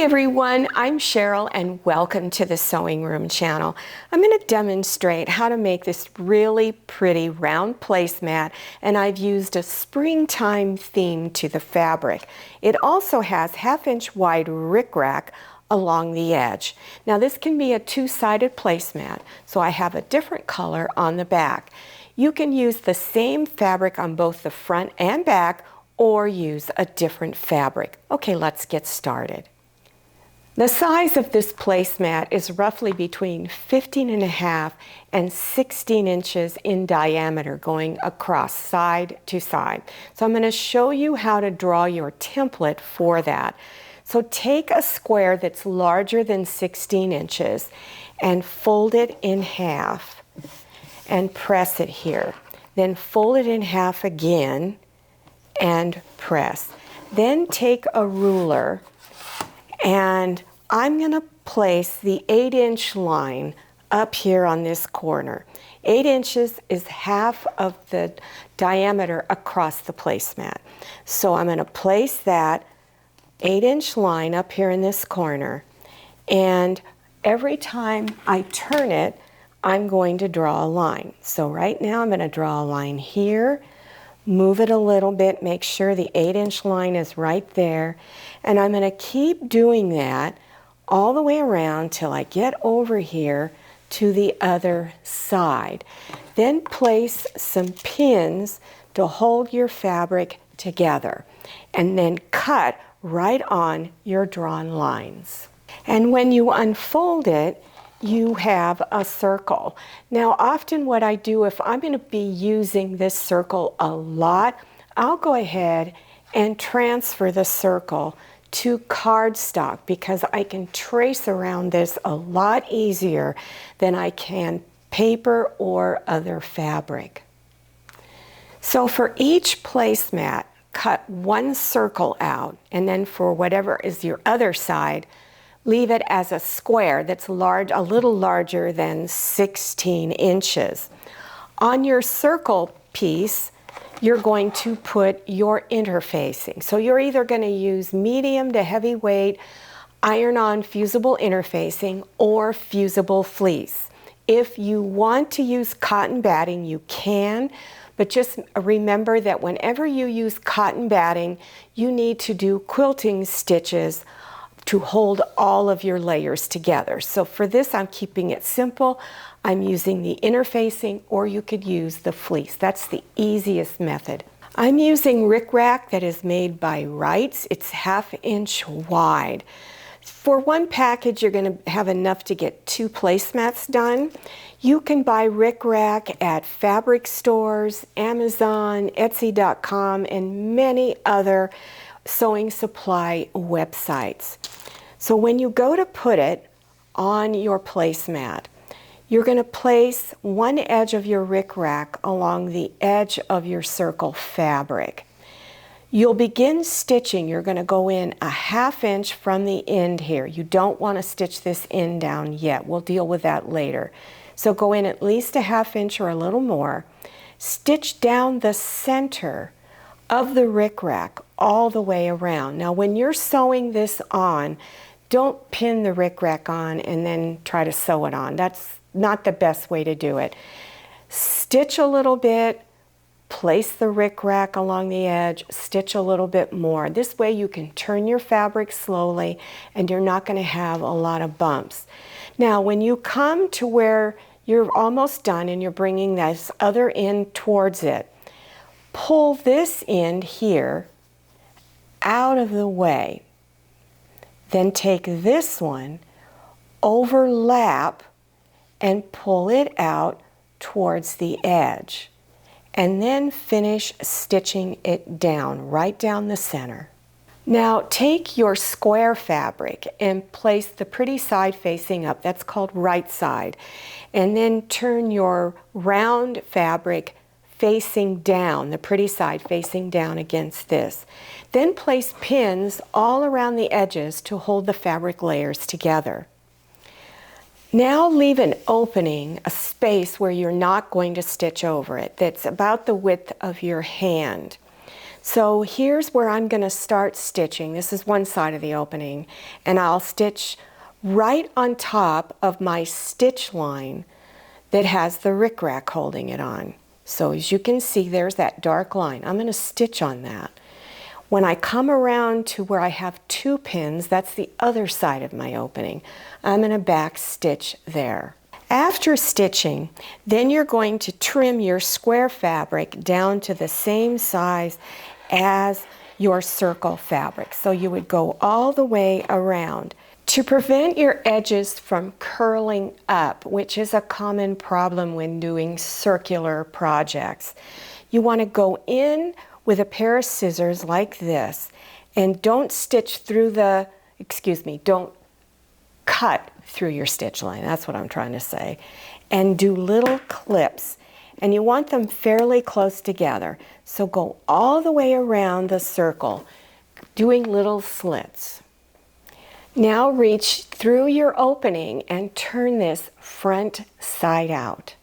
everyone, I'm Cheryl and welcome to the Sewing Room channel. I'm going to demonstrate how to make this really pretty round placemat, and I've used a springtime theme to the fabric. It also has 1/2 inch wide rickrack along the edge. Now this can be a two-sided placemat, so I have a different color on the back. You can use the same fabric on both the front and back or use a different fabric. Okay, let's get started. The size of this placemat is roughly between 15.5 and 16 inches in diameter going across side to side. So I'm going to show you how to draw your template for that. So take a square that's larger than 16 inches and fold it in half and press it here. Then fold it in half again and press. Then take a ruler and I'm going to place the 8-inch line up here on this corner. 8 inches is half of the diameter across the placemat. So I'm going to place that 8-inch line up here in this corner, and every time I turn it, I'm going to draw a line. So right now I'm going to draw a line here, move it a little bit, make sure the 8-inch line is right there, and I'm going to keep doing that all the way around till I get over here to the other side. Then place some pins to hold your fabric together, and then cut right on your drawn lines. And when you unfold it, you have a circle. Now often what I do, if I'm going to be using this circle a lot, I'll go ahead and transfer the circle to cardstock because I can trace around this a lot easier than I can paper or other fabric. So for each placemat, cut one circle out, and then for whatever is your other side, leave it as a square that's large, a little larger than 16 inches. On your circle piece, you're going to put your interfacing. So you're either going to use medium to heavyweight iron-on fusible interfacing or fusible fleece. If you want to use cotton batting, you can, but just remember that whenever you use cotton batting, you need to do quilting stitches to hold all of your layers together. So for this, I'm keeping it simple. I'm using the interfacing, or you could use the fleece. That's the easiest method. I'm using rickrack that is made by Wrights. It's 1/2 inch wide. For one package, you're going to have enough to get 2 placemats done. You can buy rickrack at fabric stores, Amazon, Etsy.com, and many other sewing supply websites. So when you go to put it on your placemat, you're going to place one edge of your rickrack along the edge of your circle fabric. You'll begin stitching. You're going to go in a 1/2 inch from the end here. You don't want to stitch this end down yet. We'll deal with that later. So go in at least a 1/2 inch or a little more. Stitch down the center of the rickrack all the way around. Now when you're sewing this on, don't pin the rickrack on and then try to sew it on. That's not the best way to do it. Stitch a little bit, place the rickrack along the edge, stitch a little bit more. This way you can turn your fabric slowly and you're not going to have a lot of bumps. Now when you come to where you're almost done and you're bringing this other end towards it, pull this end here out of the way. Then take this one, overlap, and pull it out towards the edge. And then finish stitching it down, right down the center. Now take your square fabric and place the pretty side facing up. That's called right side. And then turn your round fabric facing down, the pretty side facing down against this. Then place pins all around the edges to hold the fabric layers together. Now leave an opening, a space where you're not going to stitch over it, that's about the width of your hand. So here's where I'm going to start stitching. This is one side of the opening, and I'll stitch right on top of my stitch line that has the rickrack holding it on. So as you can see, there's that dark line. I'm going to stitch on that. When I come around to where I have 2 pins, that's the other side of my opening, I'm going to back stitch there. After stitching, then you're going to trim your square fabric down to the same size as your circle fabric. So you would go all the way around. To prevent your edges from curling up, which is a common problem when doing circular projects, you want to go in with a pair of scissors like this, and don't stitch through the, don't cut through your stitch line, that's what I'm trying to say, and do little clips, and you want them fairly close together. So go all the way around the circle, doing little slits. Now reach through your opening and turn this front side out.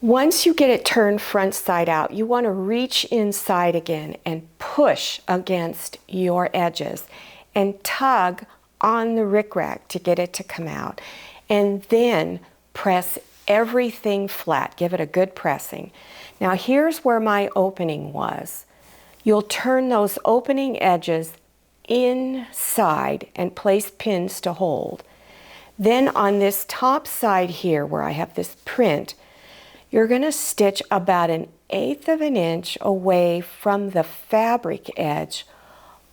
Once you get it turned front side out, you want to reach inside again and push against your edges and tug on the rickrack to get it to come out. And then press everything flat. Give it a good pressing. Now here's where my opening was. You'll turn those opening edges inside and place pins to hold. Then on this top side here where I have this print, you're going to stitch about 1/8 of an inch away from the fabric edge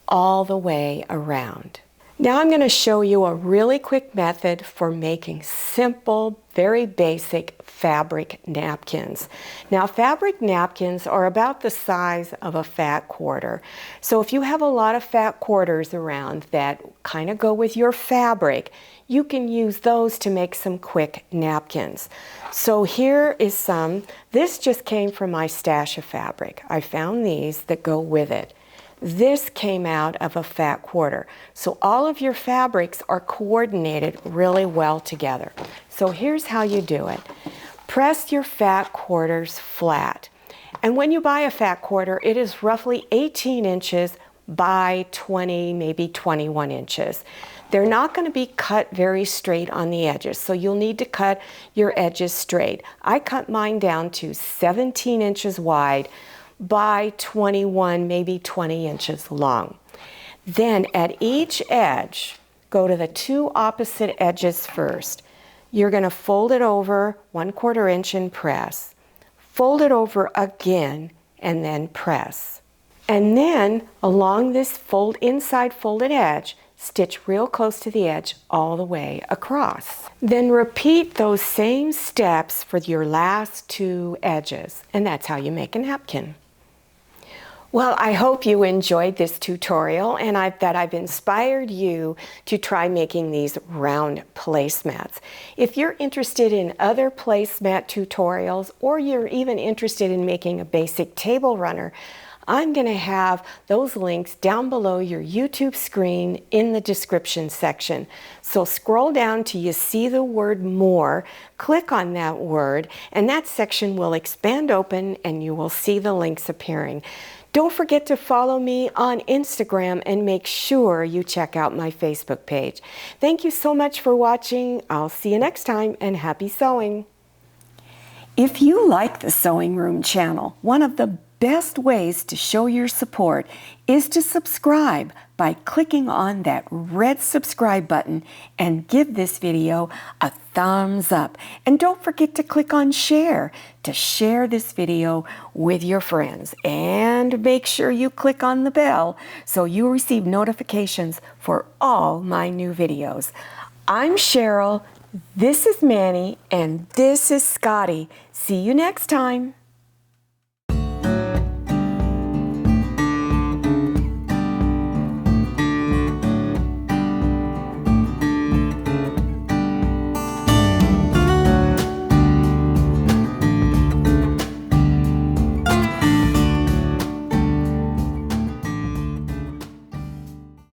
all the way around. Now I'm going to show you a really quick method for making simple, very basic fabric napkins. Now fabric napkins are about the size of a fat quarter. So if you have a lot of fat quarters around that kind of go with your fabric, you can use those to make some quick napkins. So here is some. This just came from my stash of fabric. I found these that go with it. This came out of a fat quarter. So all of your fabrics are coordinated really well together. So here's how you do it. Press your fat quarters flat. And when you buy a fat quarter, it is roughly 18 inches by 20, maybe 21 inches. They're not going to be cut very straight on the edges, so you'll need to cut your edges straight. I cut mine down to 17 inches wide by 21, maybe 20 inches long. Then at each edge, go to the 2 opposite edges first. You're going to fold it over 1/4 inch and press. Fold it over again and then press. And then along this inside folded edge, stitch real close to the edge all the way across. Then repeat those same steps for your last 2 edges, and that's how you make a napkin. Well, I hope you enjoyed this tutorial and that I've inspired you to try making these round placemats. If you're interested in other placemat tutorials, or you're even interested in making a basic table runner, I'm going to have those links down below your YouTube screen in the description section. So scroll down till you see the word more, click on that word, and that section will expand open and you will see the links appearing. Don't forget to follow me on Instagram and make sure you check out my Facebook page. Thank you so much for watching. I'll see you next time, and happy sewing. If you like the Sewing Room channel, one of the best ways to show your support is to subscribe by clicking on that red subscribe button and give this video a thumbs up. And don't forget to click on share to share this video with your friends. And make sure you click on the bell so you receive notifications for all my new videos. I'm Cheryl, this is Manny, and this is Scotty. See you next time.